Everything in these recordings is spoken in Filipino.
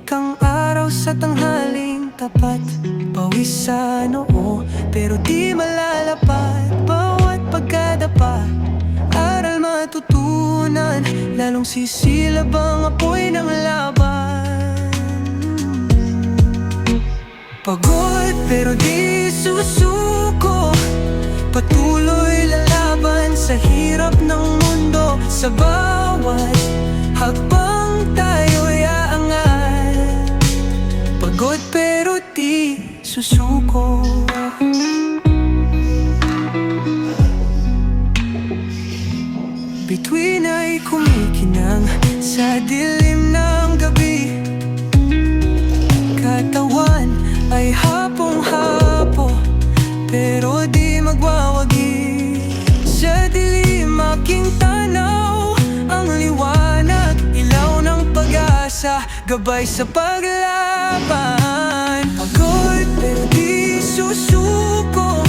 kang araw sa tanghaling tapat. Pawis sa noo, pero di malalapat. Bawat pagkadapa, aral matutunan. Lalong sisilab ang apoy ng laban. Pagod pero di susuko, patuloy lalaban sa hirap ng mundo. Sa bawat hakbang tayo'y aangat. Pagod pero di susuko. Bituin ay kumikinang sa dilim ng gabi. Katawan ay hapong-hapo, pero di magwawagi. Sa dilim aking tanaw ang liwanag, ilaw ng pag-asa, gabay sa paglaban. Pagod pero di susuko,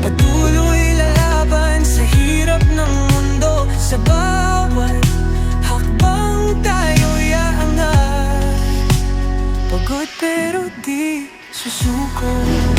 patuloy lalaban sa hirap ng mundo. Sa bawat hakbang tayo'y aangat. Pagod pero di susuko.